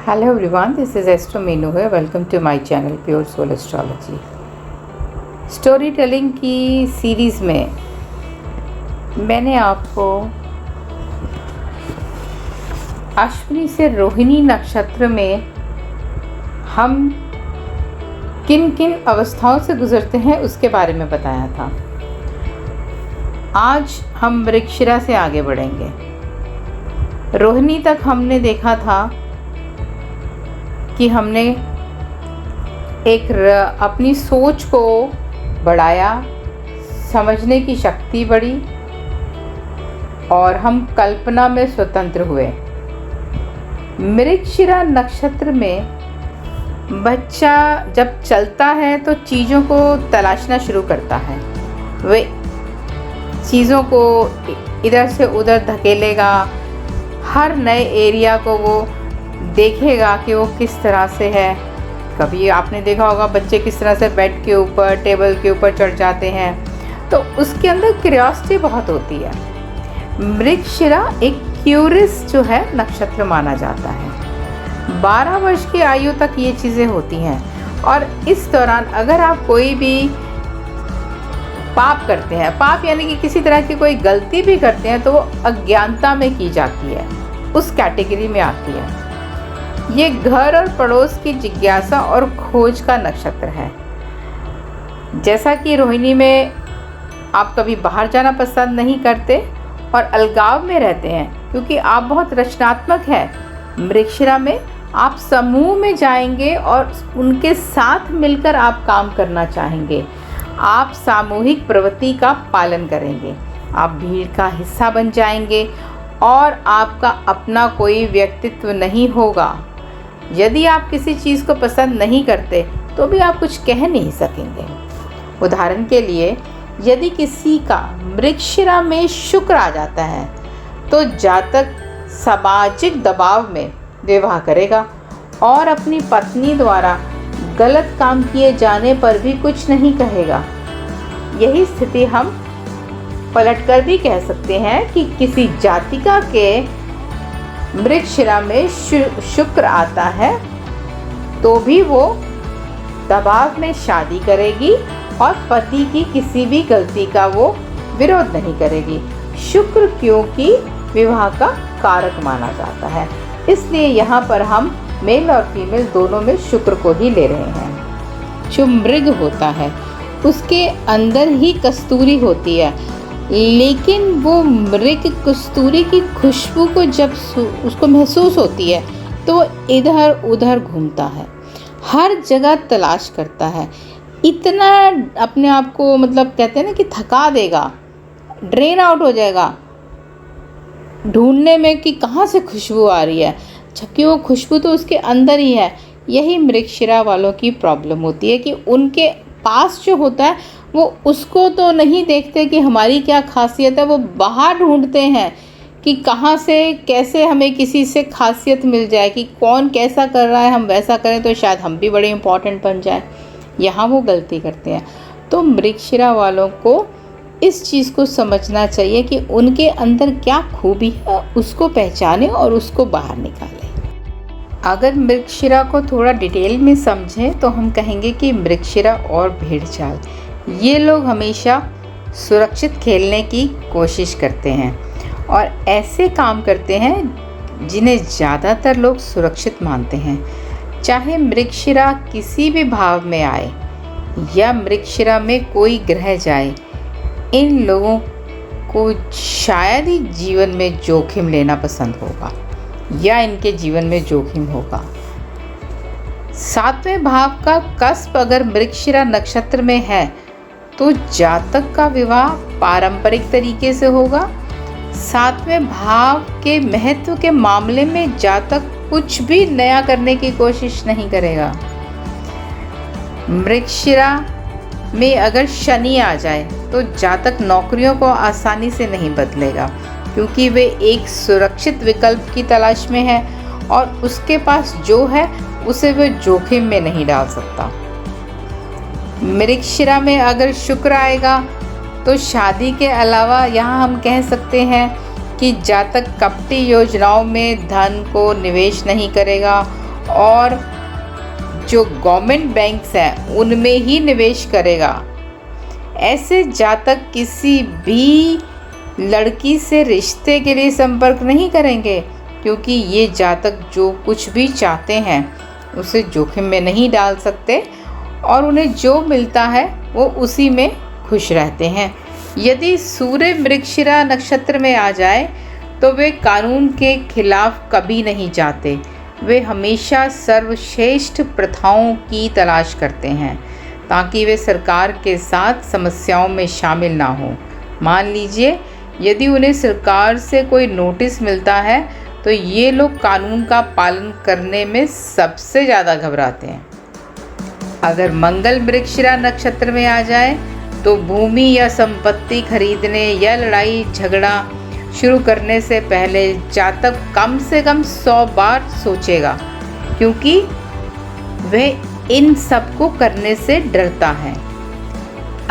Hello everyone, this is Esther Menu here. Welcome to my channel Pure Soul Astrology. Story telling की series में मैंने आपको अश्विनी से रोहिणी नक्षत्र में हम किन किन अवस्थाओं से गुजरते हैं उसके बारे में बताया था। आज हम मृगशिरा से आगे बढ़ेंगे। रोहिणी तक हमने देखा था कि हमने अपनी सोच को बढ़ाया, समझने की शक्ति बढ़ी और हम कल्पना में स्वतंत्र हुए। मृगशिरा नक्षत्र में बच्चा जब चलता है तो चीज़ों को तलाशना शुरू करता है। वे चीज़ों को इधर से उधर धकेलेगा, हर नए एरिया को वो देखेगा कि वो किस तरह से है। कभी आपने देखा होगा बच्चे किस तरह से बेड के ऊपर, टेबल के ऊपर चढ़ जाते हैं, तो उसके अंदर क्यूरियोसिटी बहुत होती है। मृगशिरा एक क्यूरियस जो है नक्षत्र माना जाता है। 12 वर्ष की आयु तक ये चीज़ें होती हैं और इस दौरान अगर आप कोई भी पाप करते हैं, पाप यानी कि किसी तरह की कोई गलती भी करते हैं, तो वो अज्ञानता में की जाती है, उस कैटेगरी में आती है। ये घर और पड़ोस की जिज्ञासा और खोज का नक्षत्र है। जैसा कि रोहिणी में आप कभी बाहर जाना पसंद नहीं करते और अलगाव में रहते हैं क्योंकि आप बहुत रचनात्मक हैं। मृगशिरा में आप समूह में जाएंगे और उनके साथ मिलकर आप काम करना चाहेंगे। आप सामूहिक प्रवृत्ति का पालन करेंगे, आप भीड़ का हिस्सा बन जाएंगे और आपका अपना कोई व्यक्तित्व नहीं होगा। यदि आप किसी चीज़ को पसंद नहीं करते तो भी आप कुछ कह नहीं सकेंगे। उदाहरण के लिए यदि किसी का मृगशिरा में शुक्र आ जाता है तो जातक सामाजिक दबाव में विवाह करेगा और अपनी पत्नी द्वारा गलत काम किए जाने पर भी कुछ नहीं कहेगा। यही स्थिति हम पलटकर भी कह सकते हैं कि किसी जातिका के मृगशिरा में शुक्र आता है तो भी वो दबाव में शादी करेगी और पति की किसी भी गलती का वो विरोध नहीं करेगी। शुक्र क्योंकि विवाह का कारक माना जाता है, इसलिए यहाँ पर हम मेल और फीमेल दोनों में शुक्र को ही ले रहे हैं। जो मृग होता है उसके अंदर ही कस्तूरी होती है, लेकिन वो मृग कस्तूरी की खुशबू को जब उसको महसूस होती है तो वो इधर उधर घूमता है, हर जगह तलाश करता है। इतना अपने आप को मतलब कहते हैं ना कि थका देगा, ड्रेन आउट हो जाएगा ढूंढने में कि कहाँ से खुशबू आ रही है, जबकि वो खुशबू तो उसके अंदर ही है। यही मृगशिरा वालों की प्रॉब्लम होती है कि उनके पास जो होता है वो उसको तो नहीं देखते कि हमारी क्या खासियत है, वो बाहर ढूंढते हैं कि कहाँ से कैसे हमें किसी से खासियत मिल जाए, कि कौन कैसा कर रहा है हम वैसा करें तो शायद हम भी बड़े इम्पॉर्टेंट बन जाए। यहाँ वो गलती करते हैं। तो मृगशिरा वालों को इस चीज़ को समझना चाहिए कि उनके अंदर क्या खूबी है, उसको पहचानें और उसको बाहर निकालें। अगर मृगशिरा को थोड़ा डिटेल में समझें तो हम कहेंगे कि मृगशिरा और भेड़ चाल, ये लोग हमेशा सुरक्षित खेलने की कोशिश करते हैं और ऐसे काम करते हैं जिन्हें ज़्यादातर लोग सुरक्षित मानते हैं। चाहे मृगशिरा किसी भी भाव में आए या मृगशिरा में कोई ग्रह जाए, इन लोगों को शायद ही जीवन में जोखिम लेना पसंद होगा या इनके जीवन में जोखिम होगा। 7वें भाव का कस्प अगर मृगशिरा नक्षत्र में है तो जातक का विवाह पारंपरिक तरीके से होगा। 7वें भाव के महत्व के मामले में जातक कुछ भी नया करने की कोशिश नहीं करेगा। मृगशिरा में अगर शनि आ जाए तो जातक नौकरियों को आसानी से नहीं बदलेगा क्योंकि वे एक सुरक्षित विकल्प की तलाश में है और उसके पास जो है उसे वह जोखिम में नहीं डाल सकता। मृगशिरा में अगर शुक्र आएगा तो शादी के अलावा यहाँ हम कह सकते हैं कि जातक कपटी योजनाओं में धन को निवेश नहीं करेगा और जो गवर्नमेंट बैंक्स हैं उनमें ही निवेश करेगा। ऐसे जातक किसी भी लड़की से रिश्ते के लिए संपर्क नहीं करेंगे, क्योंकि ये जातक जो कुछ भी चाहते हैं उसे जोखिम में नहीं डाल सकते और उन्हें जो मिलता है वो उसी में खुश रहते हैं। यदि सूर्य मृगशिरा नक्षत्र में आ जाए तो वे कानून के खिलाफ कभी नहीं जाते। वे हमेशा सर्वश्रेष्ठ प्रथाओं की तलाश करते हैं ताकि वे सरकार के साथ समस्याओं में शामिल ना हो। मान लीजिए यदि उन्हें सरकार से कोई नोटिस मिलता है तो ये लोग कानून का पालन करने में सबसे ज़्यादा घबराते हैं। अगर मंगल मृगशिरा नक्षत्र में आ जाए तो भूमि या संपत्ति खरीदने या लड़ाई झगड़ा शुरू करने से पहले जातक कम से कम 100 बार सोचेगा, क्योंकि वह इन सब को करने से डरता है।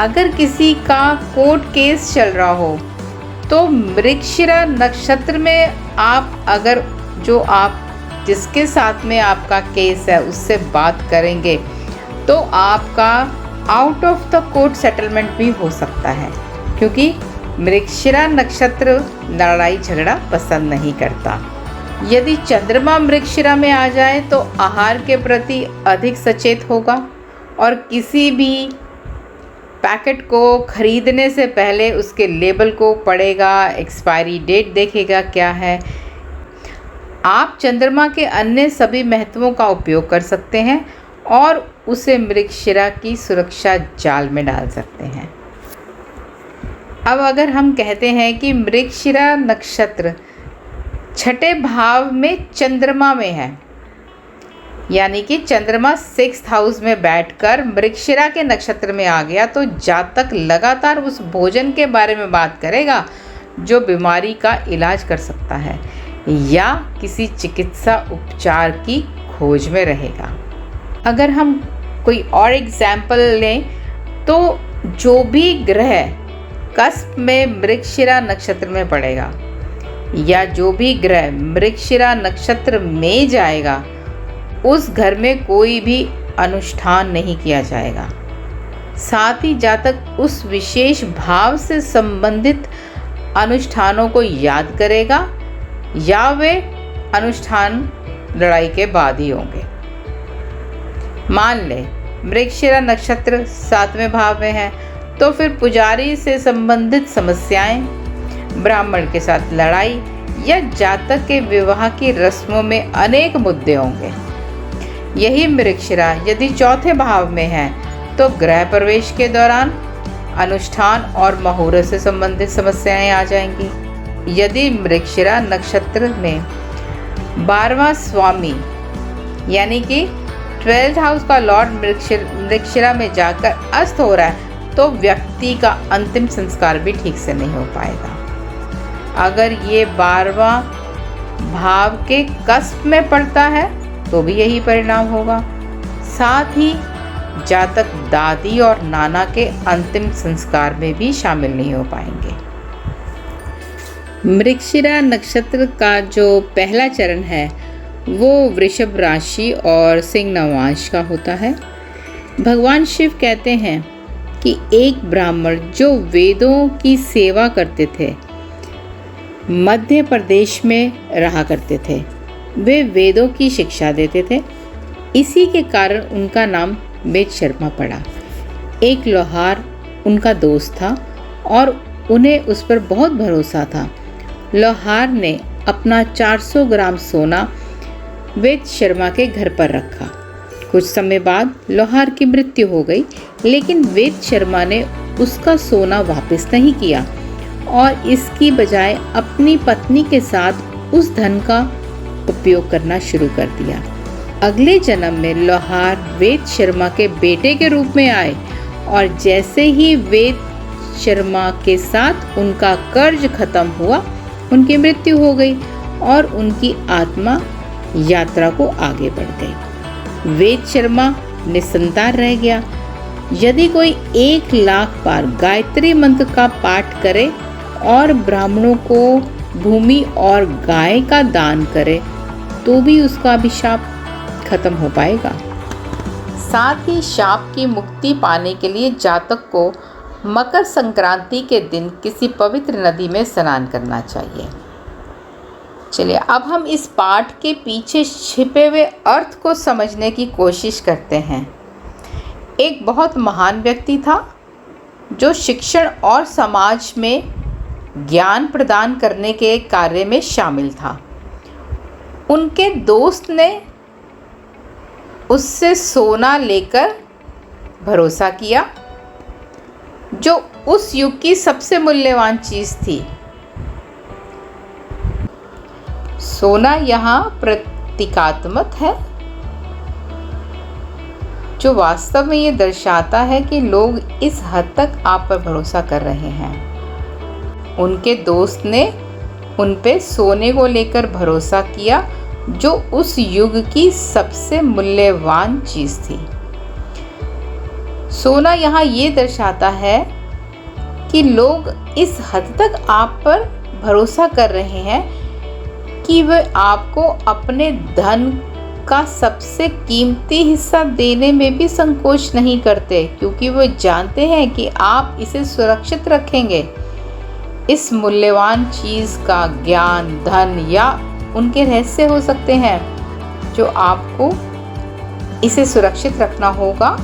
अगर किसी का कोर्ट केस चल रहा हो तो मृगशिरा नक्षत्र में आप जिसके साथ में आपका केस है उससे बात करेंगे तो आपका out of the court settlement भी हो सकता है, क्योंकि मृगशिरा नक्षत्र लड़ाई झगड़ा पसंद नहीं करता। यदि चंद्रमा मृगशिरा में आ जाए तो आहार के प्रति अधिक सचेत होगा और किसी भी पैकेट को खरीदने से पहले उसके लेबल को पढ़ेगा, एक्सपायरी डेट देखेगा क्या है। आप चंद्रमा के अन्य सभी महत्वों का उपयोग कर सकते हैं और उसे मृगशिरा की सुरक्षा जाल में डाल सकते हैं। अब अगर हम कहते हैं कि मृगशिरा नक्षत्र छठे भाव में चंद्रमा में है, यानी कि चंद्रमा 6th हाउस में बैठकर मृगशिरा के नक्षत्र में आ गया, तो जातक लगातार उस भोजन के बारे में बात करेगा जो बीमारी का इलाज कर सकता है या किसी चिकित्सा उपचार की खोज में रहेगा। अगर हम कोई और एग्जाम्पल लें तो जो भी ग्रह कस्प में मृगशिरा नक्षत्र में पड़ेगा या जो भी ग्रह मृगशिरा नक्षत्र में जाएगा उस घर में कोई भी अनुष्ठान नहीं किया जाएगा। साथ ही जातक उस विशेष भाव से संबंधित अनुष्ठानों को याद करेगा या वे अनुष्ठान लड़ाई के बाद ही होंगे। मान ले मृगशिरा नक्षत्र 7वें भाव में है तो फिर पुजारी से संबंधित समस्याएं, ब्राह्मण के साथ लड़ाई या जातक के विवाह की रस्मों में अनेक मुद्दे होंगे। यही मृगशिरा यदि 4थे भाव में है तो गृह प्रवेश के दौरान अनुष्ठान और मुहूर्त से संबंधित समस्याएं आ जाएंगी। यदि मृगशिरा नक्षत्र में 12वां स्वामी यानी कि 12th हाउस का लॉर्ड मृगशिरा में जाकर अस्त हो रहा है तो व्यक्ति का अंतिम संस्कार भी ठीक से नहीं हो पाएगा। अगर ये 12वां भाव के कस्प में पड़ता है तो भी यही परिणाम होगा। साथ ही जातक दादी और नाना के अंतिम संस्कार में भी शामिल नहीं हो पाएंगे। मृगशिरा नक्षत्र का जो पहला चरण है वो वृषभ राशि और सिंह नवांश का होता है। भगवान शिव कहते हैं कि एक ब्राह्मण जो वेदों की सेवा करते थे, मध्य प्रदेश में रहा करते थे, वे वेदों की शिक्षा देते थे। इसी के कारण उनका नाम वेद शर्मा पड़ा। एक लोहार उनका दोस्त था और उन्हें उस पर बहुत भरोसा था। लोहार ने अपना 400 ग्राम सोना वेद शर्मा के घर पर रखा। कुछ समय बाद लोहार की मृत्यु हो गई, लेकिन वेद शर्मा ने उसका सोना वापस नहीं किया और इसकी बजाय अपनी पत्नी के साथ उस धन का उपयोग करना शुरू कर दिया। अगले जन्म में लोहार वेद शर्मा के बेटे के रूप में आए और जैसे ही वेद शर्मा के साथ उनका कर्ज खत्म हुआ, उनकी मृत्यु हो गई और उनकी आत्मा यात्रा को आगे बढ़ गई। वेद शर्मा निसंतान रह गया। यदि कोई 1 लाख बार गायत्री मंत्र का पाठ करे और ब्राह्मणों को भूमि और गाय का दान करे तो भी उसका अभिशाप खत्म हो पाएगा। साथ ही शाप की मुक्ति पाने के लिए जातक को मकर संक्रांति के दिन किसी पवित्र नदी में स्नान करना चाहिए। चलिए अब हम इस पाठ के पीछे छिपे हुए अर्थ को समझने की कोशिश करते हैं। एक बहुत महान व्यक्ति था जो शिक्षण और समाज में ज्ञान प्रदान करने के कार्य में शामिल था। उनके दोस्त ने उससे सोना लेकर भरोसा किया, जो उस युग की सबसे मूल्यवान चीज़ थी। सोना यहाँ प्रतीकात्मक है, जो वास्तव में ये दर्शाता है कि लोग इस हद तक आप पर भरोसा कर रहे हैं। उनके दोस्त ने उन पे सोने को लेकर भरोसा किया, जो उस युग की सबसे मूल्यवान चीज़ थी। सोना यहाँ ये दर्शाता है कि लोग इस हद तक आप पर भरोसा कर रहे हैं कि वे आपको अपने धन का सबसे कीमती हिस्सा देने में भी संकोच नहीं करते, क्योंकि वो जानते हैं कि आप इसे सुरक्षित रखेंगे। इस मूल्यवान चीज़ का ज्ञान, धन या उनके रहस्य हो सकते हैं, जो आपको इसे सुरक्षित रखना होगा,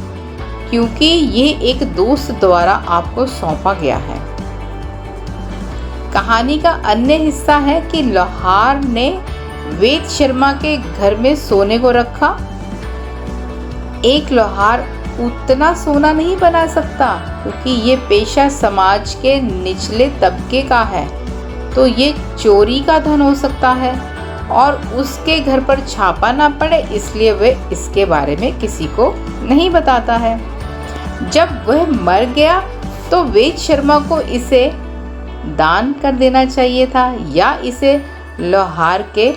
क्योंकि ये एक दोस्त द्वारा आपको सौंपा गया है। कहानी का अन्य हिस्सा है कि लोहार ने वेद शर्मा के घर में सोने को रखा। एक लोहार उतना सोना नहीं बना सकता, क्योंकि ये पेशा समाज के निचले तबके का है, तो ये चोरी का धन हो सकता है और उसके घर पर छापा ना पड़े, इसलिए वह इसके बारे में किसी को नहीं बताता है। जब वह मर गया तो वेद शर्मा को इसे दान कर देना चाहिए था या इसे लोहार के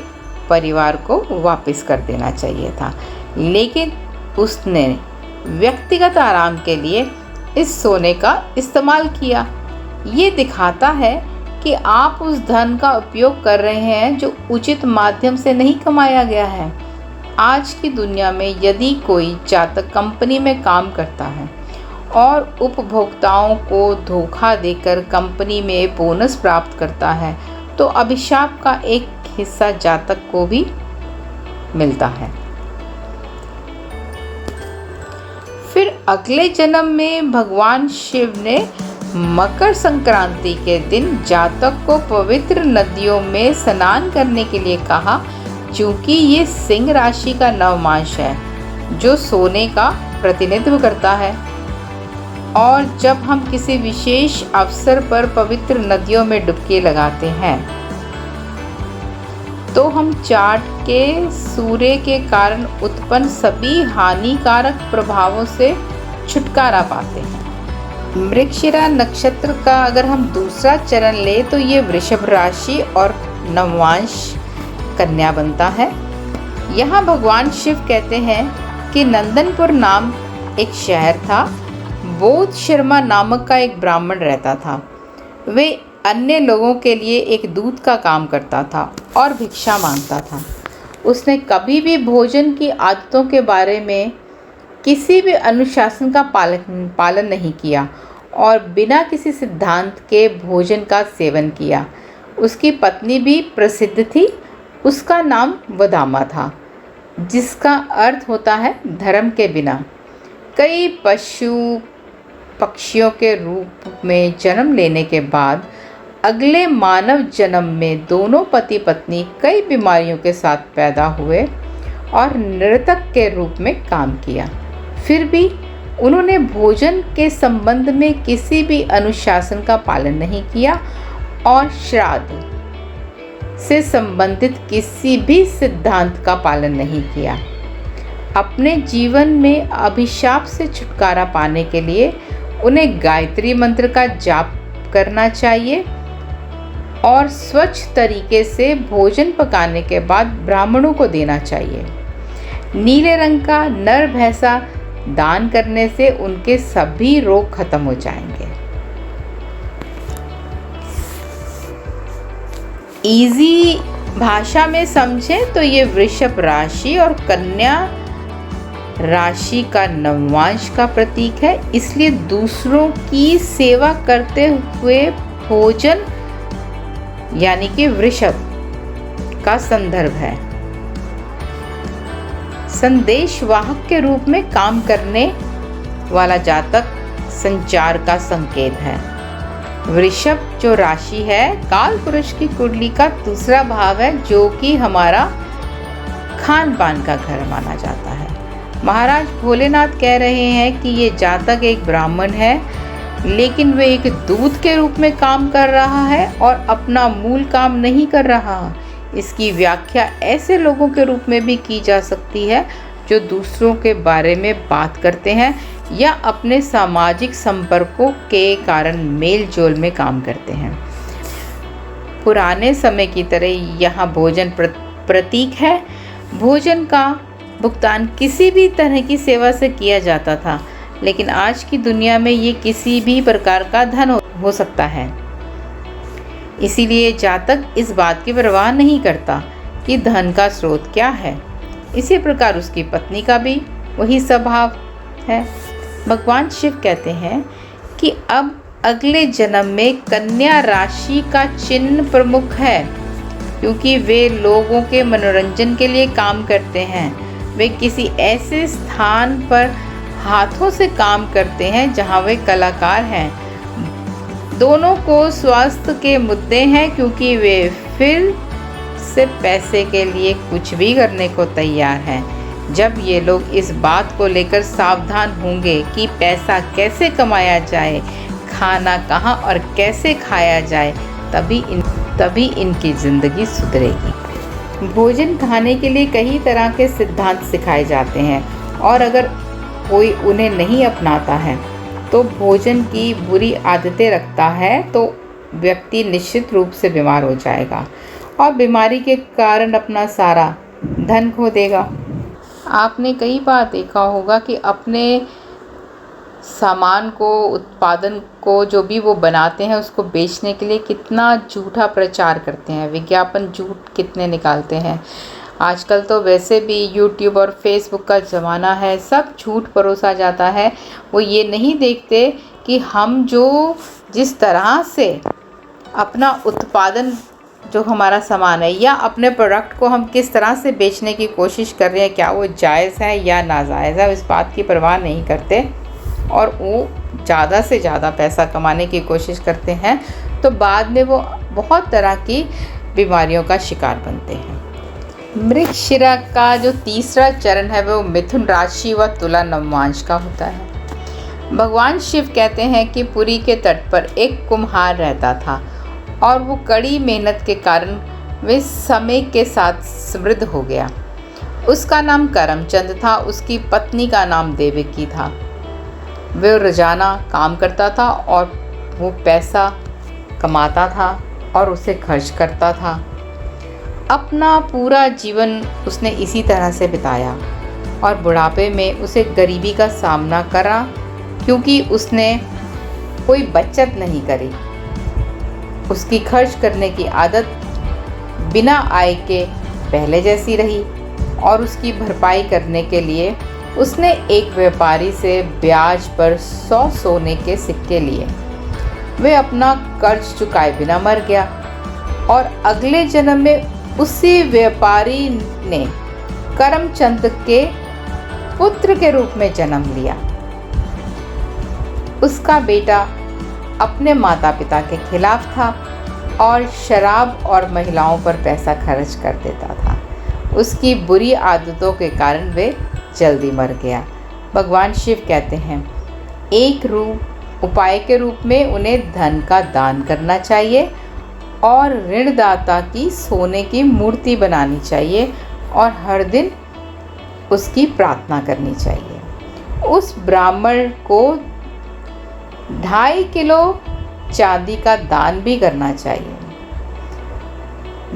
परिवार को वापस कर देना चाहिए था, लेकिन उसने व्यक्तिगत आराम के लिए इस सोने का इस्तेमाल किया। ये दिखाता है कि आप उस धन का उपयोग कर रहे हैं जो उचित माध्यम से नहीं कमाया गया है। आज की दुनिया में यदि कोई जातक कंपनी में काम करता है और उपभोक्ताओं को धोखा देकर कंपनी में बोनस प्राप्त करता है, तो अभिशाप का एक हिस्सा जातक को भी मिलता है। फिर अगले जन्म में भगवान शिव ने मकर संक्रांति के दिन जातक को पवित्र नदियों में स्नान करने के लिए कहा, क्योंकि ये सिंह राशि का नवमांश है जो सोने का प्रतिनिधित्व करता है। और जब हम किसी विशेष अवसर पर पवित्र नदियों में डुबकी लगाते हैं तो हम चाट के सूर्य के कारण उत्पन्न सभी हानिकारक प्रभावों से छुटकारा पाते हैं। मृगशिरा नक्षत्र का अगर हम दूसरा चरण ले तो ये वृषभ राशि और नवमांश कन्या बनता है। यहाँ भगवान शिव कहते हैं कि नंदनपुर नाम एक शहर था। बोध शर्मा नामक का एक ब्राह्मण रहता था। वे अन्य लोगों के लिए एक दूत का काम करता था और भिक्षा मांगता था। उसने कभी भी भोजन की आदतों के बारे में किसी भी अनुशासन का पालन नहीं किया और बिना किसी सिद्धांत के भोजन का सेवन किया। उसकी पत्नी भी प्रसिद्ध थी। उसका नाम वदामा था, जिसका अर्थ होता है धर्म के बिना। कई पशु पक्षियों के रूप में जन्म लेने के बाद अगले मानव जन्म में दोनों पति पत्नी कई बीमारियों के साथ पैदा हुए और नर्तक के रूप में काम किया। फिर भी उन्होंने भोजन के संबंध में किसी भी अनुशासन का पालन नहीं किया और श्राद्ध से संबंधित किसी भी सिद्धांत का पालन नहीं किया। अपने जीवन में अभिशाप से छुटकारा पाने के लिए उन्हें गायत्री मंत्र का जाप करना चाहिए और स्वच्छ तरीके से भोजन पकाने के बाद ब्राह्मणों को देना चाहिए। नीले रंग का नर भैंसा दान करने से उनके सभी रोग खत्म हो जाएंगे। इजी भाषा में समझें तो ये वृषभ राशि और कन्या राशि का नवांश का प्रतीक है, इसलिए दूसरों की सेवा करते हुए भोजन यानी कि वृषभ का संदर्भ है। संदेशवाहक के रूप में काम करने वाला जातक संचार का संकेत है। वृषभ जो राशि है काल पुरुष की कुंडली का दूसरा भाव है, जो कि हमारा खान पान का घर माना जाता है। महाराज भोलेनाथ कह रहे हैं कि ये जातक एक ब्राह्मण है, लेकिन वे एक दूत के रूप में काम कर रहा है और अपना मूल काम नहीं कर रहा। इसकी व्याख्या ऐसे लोगों के रूप में भी की जा सकती है जो दूसरों के बारे में बात करते हैं या अपने सामाजिक संपर्कों के कारण मेल जोल में काम करते हैं। पुराने समय की तरह यहाँ भोजन प्रतीक है। भोजन का भुगतान किसी भी तरह की सेवा से किया जाता था, लेकिन आज की दुनिया में ये किसी भी प्रकार का धन हो सकता है। इसीलिए जातक इस बात की परवाह नहीं करता कि धन का स्रोत क्या है। इसी प्रकार उसकी पत्नी का भी वही स्वभाव है। भगवान शिव कहते हैं कि अब अगले जन्म में कन्या राशि का चिन्ह प्रमुख है, क्योंकि वे लोगों के मनोरंजन के लिए काम करते हैं। वे किसी ऐसे स्थान पर हाथों से काम करते हैं जहां वे कलाकार हैं। दोनों को स्वास्थ्य के मुद्दे हैं, क्योंकि वे फिर से पैसे के लिए कुछ भी करने को तैयार हैं। जब ये लोग इस बात को लेकर सावधान होंगे कि पैसा कैसे कमाया जाए, खाना कहाँ और कैसे खाया जाए, तभी इनकी ज़िंदगी सुधरेगी। भोजन खाने के लिए कई तरह के सिद्धांत सिखाए जाते हैं, और अगर कोई उन्हें नहीं अपनाता है तो भोजन की बुरी आदतें रखता है, तो व्यक्ति निश्चित रूप से बीमार हो जाएगा और बीमारी के कारण अपना सारा धन खो देगा। आपने कई बार देखा होगा कि अपने सामान को, उत्पादन को, जो भी वो बनाते हैं उसको बेचने के लिए कितना झूठा प्रचार करते हैं, विज्ञापन झूठ कितने निकालते हैं। आजकल तो वैसे भी यूट्यूब और फेसबुक का ज़माना है, सब झूठ परोसा जाता है। वो ये नहीं देखते कि हम जिस तरह से अपना उत्पादन, जो हमारा सामान है या अपने प्रोडक्ट को हम किस तरह से बेचने की कोशिश कर रहे हैं, क्या वो जायज़ है या नाजायज़ है, इस बात की परवाह नहीं करते और वो ज़्यादा से ज़्यादा पैसा कमाने की कोशिश करते हैं, तो बाद में वो बहुत तरह की बीमारियों का शिकार बनते हैं। मृगशिरा का जो तीसरा चरण है वो मिथुन राशि व तुला नवांश का होता है। भगवान शिव कहते हैं कि पुरी के तट पर एक कुम्हार रहता था और वो कड़ी मेहनत के कारण वे समय के साथ समृद्ध हो गया। उसका नाम करमचंद था, उसकी पत्नी का नाम देवकी था। वे रोजाना काम करता था और वो पैसा कमाता था और उसे खर्च करता था। अपना पूरा जीवन उसने इसी तरह से बिताया और बुढ़ापे में उसे गरीबी का सामना करा, क्योंकि उसने कोई बचत नहीं करी। उसकी खर्च करने की आदत बिना आय के पहले जैसी रही और उसकी भरपाई करने के लिए उसने एक व्यापारी से ब्याज पर 100 सोने के सिक्के लिए। वे अपना कर्ज चुकाए बिना मर गया और अगले जन्म में उसी व्यापारी ने करमचंद के पुत्र के रूप में जन्म लिया। उसका बेटा अपने माता पिता के खिलाफ था और शराब और महिलाओं पर पैसा खर्च कर देता था। उसकी बुरी आदतों के कारण वे जल्दी मर गया। भगवान शिव कहते हैं एक उपाय के रूप में उन्हें धन का दान करना चाहिए और ऋणदाता की सोने की मूर्ति बनानी चाहिए और हर दिन उसकी प्रार्थना करनी चाहिए। उस ब्राह्मण को 2.5 किलो चांदी का दान भी करना चाहिए।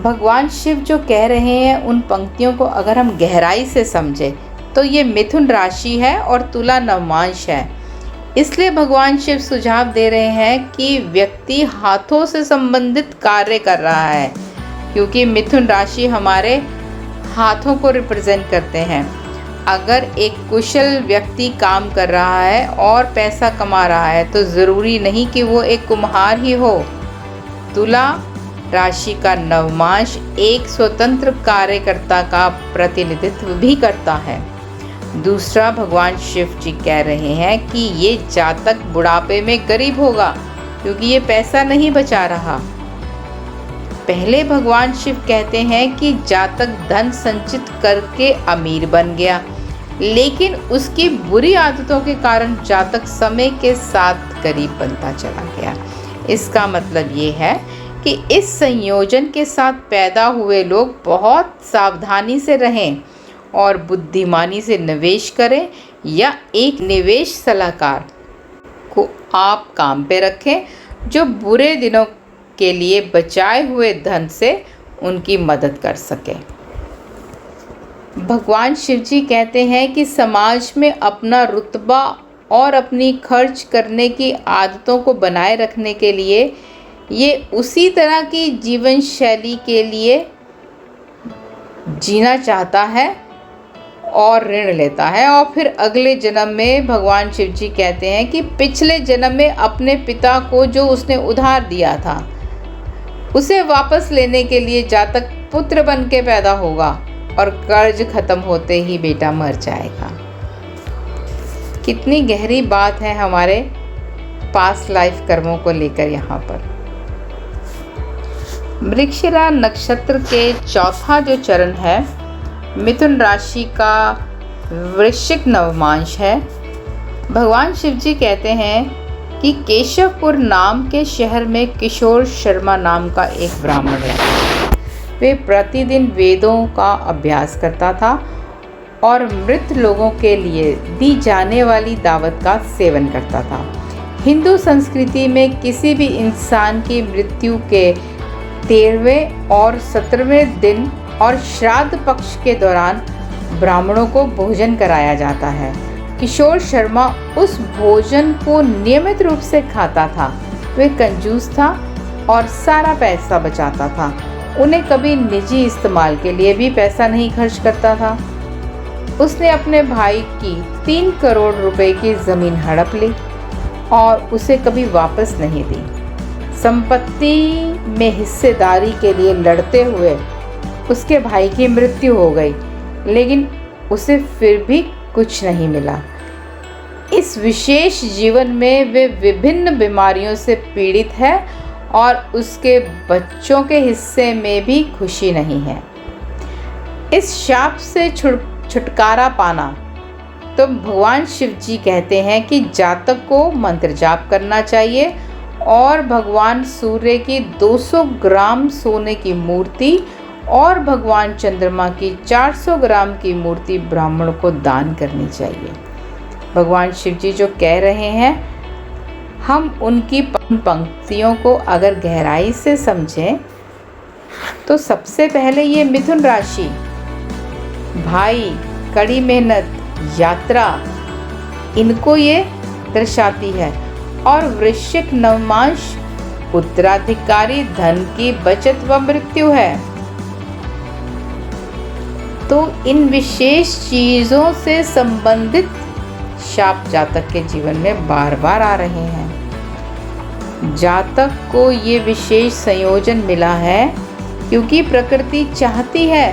भगवान शिव जो कह रहे हैं उन पंक्तियों को अगर हम गहराई से समझें तो ये मिथुन राशि है और तुला नवांश है। इसलिए भगवान शिव सुझाव दे रहे हैं कि व्यक्ति हाथों से संबंधित कार्य कर रहा है क्योंकि मिथुन राशि हमारे हाथों को रिप्रेजेंट करते हैं। अगर एक कुशल व्यक्ति काम कर रहा है और पैसा कमा रहा है तो ज़रूरी नहीं कि वो एक कुम्हार ही हो। तुला राशि का नवमांश एक स्वतंत्र कार्यकर्ता का प्रतिनिधित्व भी करता है। दूसरा, भगवान शिव जी कह रहे हैं कि ये जातक बुढ़ापे में गरीब होगा क्योंकि ये पैसा नहीं बचा रहा। पहले भगवान शिव कहते हैं कि जातक धन संचित करके अमीर बन गया, लेकिन उसकी बुरी आदतों के कारण जातक समय के साथ गरीब बनता चला गया। इसका मतलब ये है कि इस संयोजन के साथ पैदा हुए लोग बहुत सावधानी से रहें और बुद्धिमानी से निवेश करें, या एक निवेश सलाहकार को आप काम पे रखें जो बुरे दिनों के लिए बचाए हुए धन से उनकी मदद कर सके। भगवान शिव जी कहते हैं कि समाज में अपना रुतबा और अपनी खर्च करने की आदतों को बनाए रखने के लिए ये उसी तरह की जीवन शैली के लिए जीना चाहता है और ऋण लेता है, और फिर अगले जन्म में भगवान शिव जी कहते हैं कि पिछले जन्म में अपने पिता को जो उसने उधार दिया था उसे वापस लेने के लिए जातक पुत्र बन के पैदा होगा और कर्ज खत्म होते ही बेटा मर जाएगा। कितनी गहरी बात है हमारे पास्ट लाइफ कर्मों को लेकर यहाँ पर। मृगशिरा नक्षत्र के चौथा जो चरण है मिथुन राशि का वृश्चिक नवमांश है। भगवान शिव जी कहते हैं कि केशवपुर नाम के शहर में किशोर शर्मा नाम का एक ब्राह्मण रहता था। वे प्रतिदिन वेदों का अभ्यास करता था और मृत लोगों के लिए दी जाने वाली दावत का सेवन करता था। हिंदू संस्कृति में किसी भी इंसान की मृत्यु के 13वें और 17वें दिन और श्राद्ध पक्ष के दौरान ब्राह्मणों को भोजन कराया जाता है। किशोर शर्मा उस भोजन को नियमित रूप से खाता था। वे कंजूस था और सारा पैसा बचाता था। उन्हें कभी निजी इस्तेमाल के लिए भी पैसा नहीं खर्च करता था। उसने अपने भाई की 3 करोड़ रुपए की ज़मीन हड़प ली और उसे कभी वापस नहीं दी। संपत्ति में हिस्सेदारी के लिए लड़ते हुए उसके भाई की मृत्यु हो गई, लेकिन उसे फिर भी कुछ नहीं मिला। इस विशेष जीवन में वे विभिन्न बीमारियों से पीड़ित है और उसके बच्चों के हिस्से में भी खुशी नहीं है। इस शाप से छुटकारा पाना तो भगवान शिव जी कहते हैं कि जातक को मंत्र जाप करना चाहिए और भगवान सूर्य की 200 ग्राम सोने की मूर्ति और भगवान चंद्रमा की 400 ग्राम की मूर्ति ब्राह्मण को दान करनी चाहिए। भगवान शिव जी जो कह रहे हैं, हम उनकी पंक्तियों को अगर गहराई से समझें तो सबसे पहले ये मिथुन राशि भाई, कड़ी मेहनत, यात्रा, इनको ये दर्शाती है, और वृश्चिक नवमांश उत्तराधिकारी, धन की बचत व मृत्यु है। तो इन विशेष चीज़ों से संबंधित शाप जातक के जीवन में बार बार आ रहे हैं। जातक को ये विशेष संयोजन मिला है क्योंकि प्रकृति चाहती है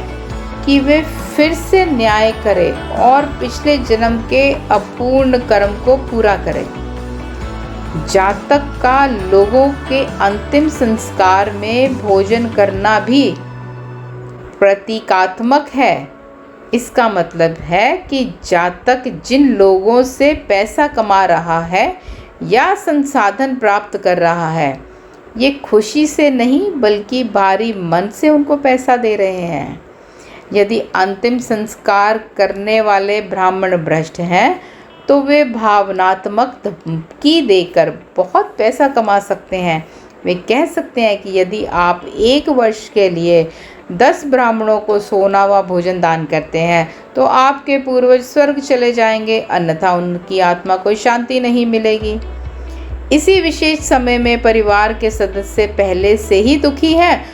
कि वे फिर से न्याय करे और पिछले जन्म के अपूर्ण कर्म को पूरा करे। जातक का लोगों के अंतिम संस्कार में भोजन करना भी प्रतीकात्मक है। इसका मतलब है कि जातक जिन लोगों से पैसा कमा रहा है या संसाधन प्राप्त कर रहा है, ये खुशी से नहीं बल्कि भारी मन से उनको पैसा दे रहे हैं। यदि अंतिम संस्कार करने वाले ब्राह्मण भ्रष्ट हैं तो वे भावनात्मक धमकी देकर बहुत पैसा कमा सकते हैं। वे कह सकते हैं कि यदि आप 1 वर्ष के लिए 10 ब्राह्मणों को सोना व भोजन दान करते हैं तो आपके पूर्वज स्वर्ग चले जाएंगे, अन्यथा उनकी आत्मा को शांति नहीं मिलेगी। इसी विशेष समय में परिवार के सदस्य पहले से ही दुखी हैं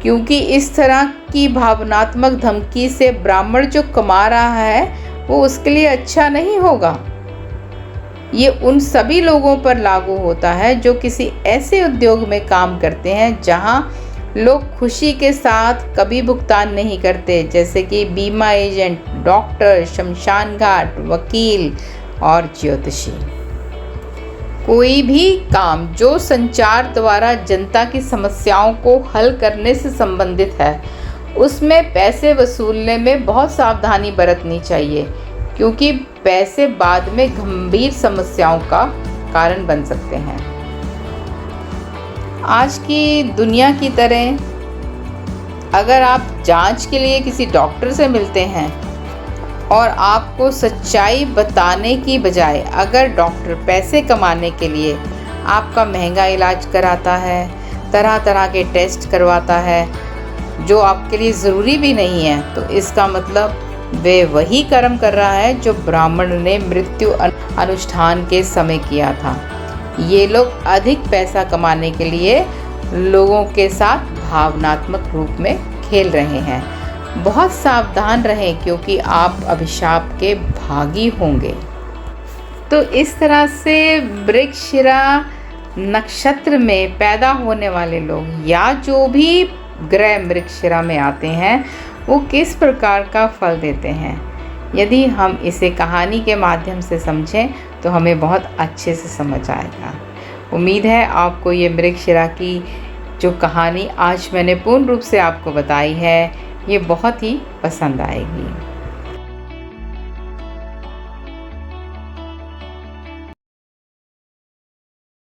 क्योंकि इस तरह की भावनात्मक धमकी से ब्राह्मण जो कमा रहा है वो उसके लिए अच्छा नहीं होगा। ये उन सभी लोगों पर लागू होता है जो किसी ऐसे उद्योग में काम करते हैं जहां लोग खुशी के साथ कभी भुगतान नहीं करते, जैसे कि बीमा एजेंट, डॉक्टर, शमशान घाट, वकील और ज्योतिषी। कोई भी काम जो संचार द्वारा जनता की समस्याओं को हल करने से संबंधित है, उसमें पैसे वसूलने में बहुत सावधानी बरतनी चाहिए, क्योंकि पैसे बाद में गंभीर समस्याओं का कारण बन सकते हैं। आज की दुनिया की तरह अगर आप जांच के लिए किसी डॉक्टर से मिलते हैं और आपको सच्चाई बताने की बजाय अगर डॉक्टर पैसे कमाने के लिए आपका महंगा इलाज कराता है, तरह तरह के टेस्ट करवाता है जो आपके लिए ज़रूरी भी नहीं है, तो इसका मतलब वे वही कर्म कर रहा है जो ब्राह्मण ने मृत्यु अनुष्ठान के समय किया था। ये लोग अधिक पैसा कमाने के लिए लोगों के साथ भावनात्मक रूप में खेल रहे हैं। बहुत सावधान रहें, क्योंकि आप अभिशाप के भागी होंगे। तो इस तरह से मृगशिरा नक्षत्र में पैदा होने वाले लोग या जो भी ग्रह मृगशिरा में आते हैं वो किस प्रकार का फल देते हैं, यदि हम इसे कहानी के माध्यम से समझें तो हमें बहुत अच्छे से समझ आएगा। उम्मीद है आपको ये मृगशिरा की जो कहानी आज मैंने पूर्ण रूप से आपको बताई है, ये बहुत ही पसंद आएगी।